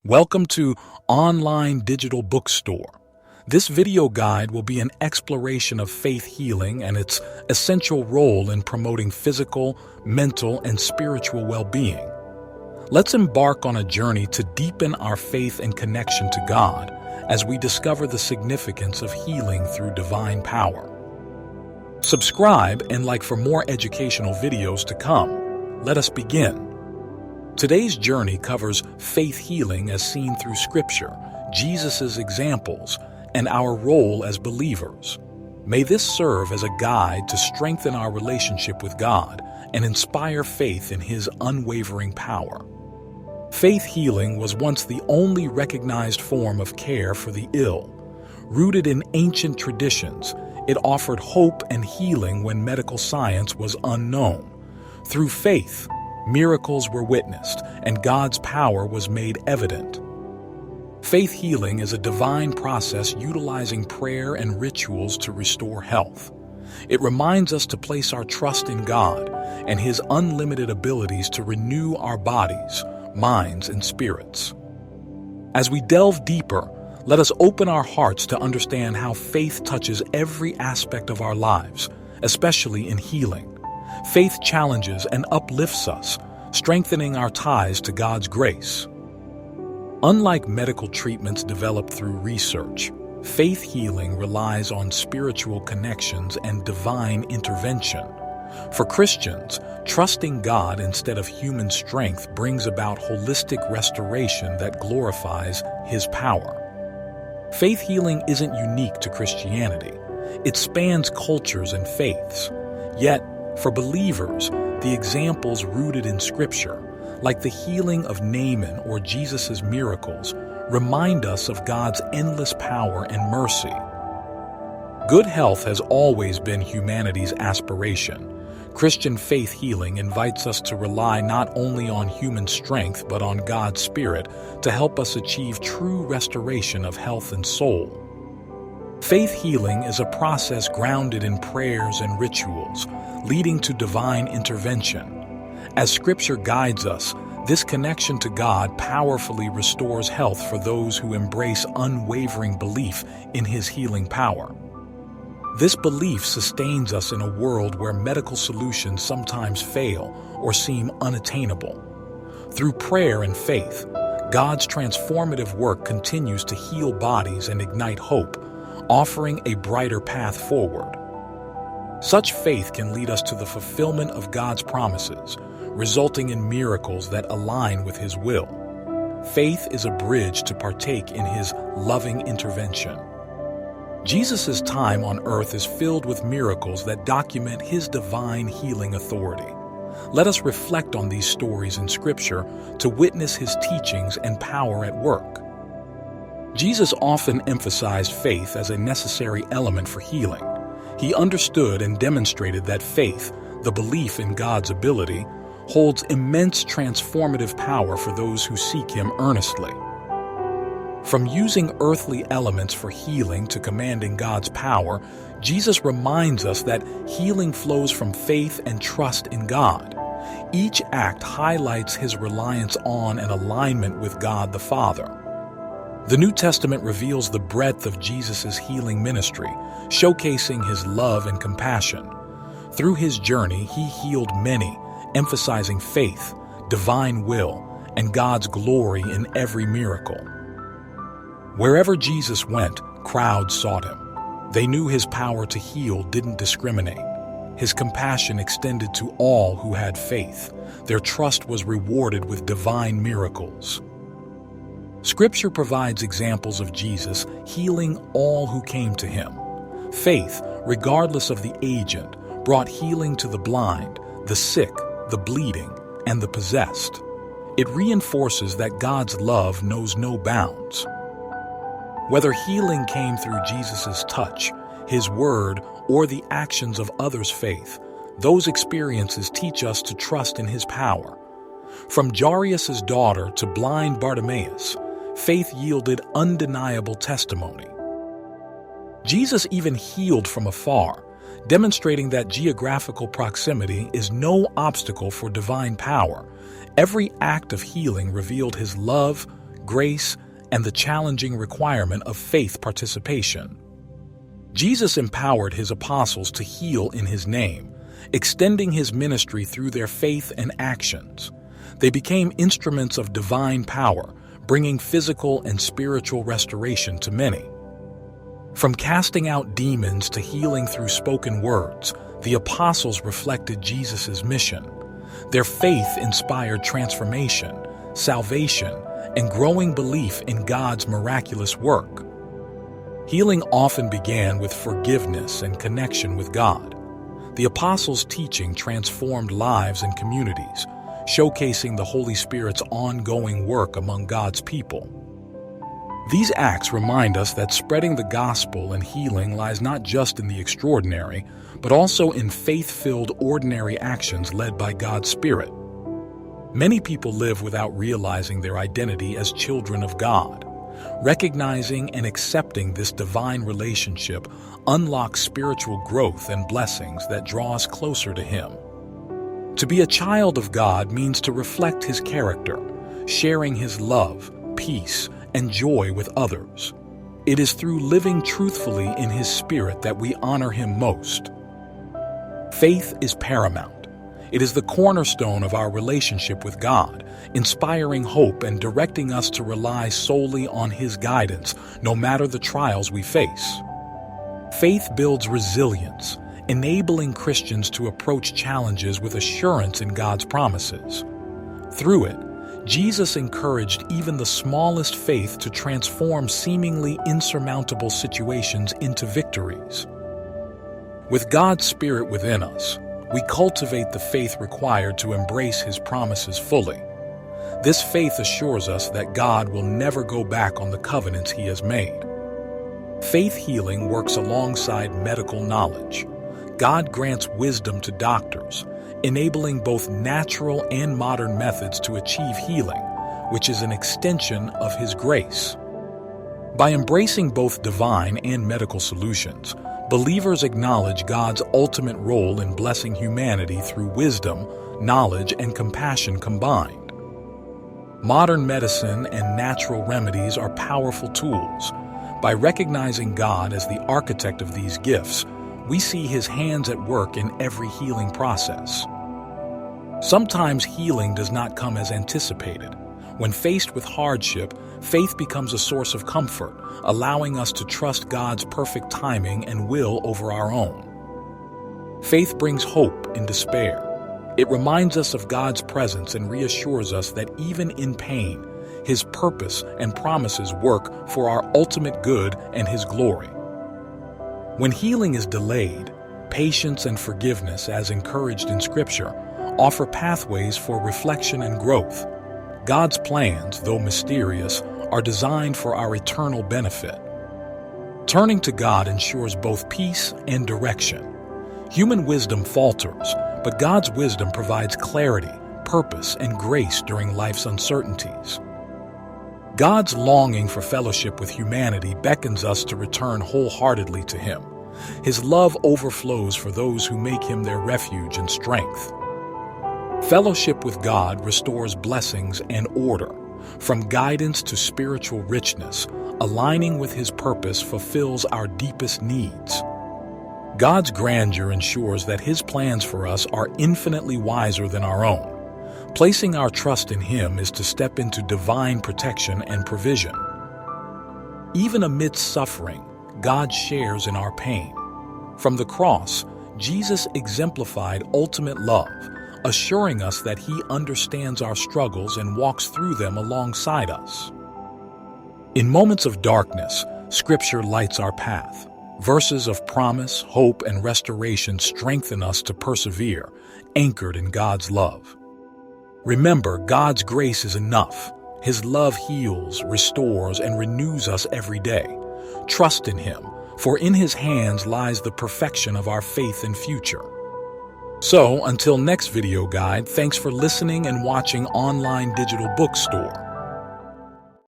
Welcome to Online Digital Bookstore. This video guide will be an exploration of faith healing and its essential role in promoting physical, mental, and spiritual well-being. Let's embark on a journey to deepen our faith and connection to God as we discover the significance of healing through divine power. Subscribe and like for more educational videos to come. Let us begin. Today's journey covers faith healing as seen through Scripture, Jesus' examples, and our role as believers. May this serve as a guide to strengthen our relationship with God and inspire faith in His unwavering power. Faith healing was once the only recognized form of care for the ill. Rooted in ancient traditions, it offered hope and healing when medical science was unknown. Through faith, miracles were witnessed, and God's power was made evident. Faith healing is a divine process utilizing prayer and rituals to restore health. It reminds us to place our trust in God and His unlimited abilities to renew our bodies, minds, and spirits. As we delve deeper, let us open our hearts to understand how faith touches every aspect of our lives, especially in healing. Faith challenges and uplifts us, strengthening our ties to God's grace. Unlike medical treatments developed through research, faith healing relies on spiritual connections and divine intervention. For Christians, trusting God instead of human strength brings about holistic restoration that glorifies His power. Faith healing isn't unique to Christianity. It spans cultures and faiths. Yet, for believers, the examples rooted in Scripture, like the healing of Naaman or Jesus' miracles, remind us of God's endless power and mercy. Good health has always been humanity's aspiration. Christian faith healing invites us to rely not only on human strength but on God's Spirit to help us achieve true restoration of health and soul. Faith healing is a process grounded in prayers and rituals, leading to divine intervention. As Scripture guides us, this connection to God powerfully restores health for those who embrace unwavering belief in His healing power. This belief sustains us in a world where medical solutions sometimes fail or seem unattainable. Through prayer and faith, God's transformative work continues to heal bodies and ignite hope, offering a brighter path forward. Such faith can lead us to the fulfillment of God's promises, resulting in miracles that align with His will. Faith is a bridge to partake in His loving intervention. Jesus' time on earth is filled with miracles that document His divine healing authority. Let us reflect on these stories in Scripture to witness His teachings and power at work. Jesus often emphasized faith as a necessary element for healing. He understood and demonstrated that faith, the belief in God's ability, holds immense transformative power for those who seek Him earnestly. From using earthly elements for healing to commanding God's power, Jesus reminds us that healing flows from faith and trust in God. Each act highlights His reliance on and alignment with God the Father. The New Testament reveals the breadth of Jesus' healing ministry, showcasing His love and compassion. Through His journey, He healed many, emphasizing faith, divine will, and God's glory in every miracle. Wherever Jesus went, crowds sought Him. They knew His power to heal didn't discriminate. His compassion extended to all who had faith. Their trust was rewarded with divine miracles. Scripture provides examples of Jesus healing all who came to Him. Faith, regardless of the agent, brought healing to the blind, the sick, the bleeding, and the possessed. It reinforces that God's love knows no bounds. Whether healing came through Jesus' touch, His word, or the actions of others' faith, those experiences teach us to trust in His power. From Jairus' daughter to blind Bartimaeus, faith yielded undeniable testimony. Jesus even healed from afar, demonstrating that geographical proximity is no obstacle for divine power. Every act of healing revealed His love, grace, and the challenging requirement of faith participation. Jesus empowered his apostles to heal in his name, extending his ministry through their faith and actions. They became instruments of divine power, bringing physical and spiritual restoration to many. From casting out demons to healing through spoken words, the apostles reflected Jesus' mission. Their faith inspired transformation, salvation, and growing belief in God's miraculous work. Healing often began with forgiveness and connection with God. The apostles' teaching transformed lives and communities, showcasing the Holy Spirit's ongoing work among God's people. These acts remind us that spreading the gospel and healing lies not just in the extraordinary, but also in faith-filled ordinary actions led by God's Spirit. Many people live without realizing their identity as children of God. Recognizing and accepting this divine relationship unlocks spiritual growth and blessings that draw us closer to Him. To be a child of God means to reflect His character, sharing His love, peace, and joy with others. It is through living truthfully in His Spirit that we honor Him most. Faith is paramount. It is the cornerstone of our relationship with God, inspiring hope and directing us to rely solely on His guidance, no matter the trials we face. Faith builds resilience, enabling Christians to approach challenges with assurance in God's promises. Through it, Jesus encouraged even the smallest faith to transform seemingly insurmountable situations into victories. With God's Spirit within us, we cultivate the faith required to embrace His promises fully. This faith assures us that God will never go back on the covenants He has made. Faith healing works alongside medical knowledge. God grants wisdom to doctors, enabling both natural and modern methods to achieve healing, which is an extension of His grace. By embracing both divine and medical solutions, believers acknowledge God's ultimate role in blessing humanity through wisdom, knowledge, and compassion combined. Modern medicine and natural remedies are powerful tools. By recognizing God as the architect of these gifts, we see His hands at work in every healing process. Sometimes healing does not come as anticipated. When faced with hardship, faith becomes a source of comfort, allowing us to trust God's perfect timing and will over our own. Faith brings hope in despair. It reminds us of God's presence and reassures us that even in pain, His purpose and promises work for our ultimate good and His glory. When healing is delayed, patience and forgiveness, as encouraged in Scripture, offer pathways for reflection and growth. God's plans, though mysterious, are designed for our eternal benefit. Turning to God ensures both peace and direction. Human wisdom falters, but God's wisdom provides clarity, purpose, and grace during life's uncertainties. God's longing for fellowship with humanity beckons us to return wholeheartedly to Him. His love overflows for those who make Him their refuge and strength. Fellowship with God restores blessings and order. From guidance to spiritual richness, aligning with His purpose fulfills our deepest needs. God's grandeur ensures that His plans for us are infinitely wiser than our own. Placing our trust in Him is to step into divine protection and provision. Even amidst suffering, God shares in our pain. From the cross, Jesus exemplified ultimate love, assuring us that He understands our struggles and walks through them alongside us. In moments of darkness, Scripture lights our path. Verses of promise, hope, and restoration strengthen us to persevere, anchored in God's love. Remember, God's grace is enough. His love heals, restores, and renews us every day. Trust in Him, for in His hands lies the perfection of our faith and future. So, until next video guide, thanks for listening and watching Online Digital Bookstore.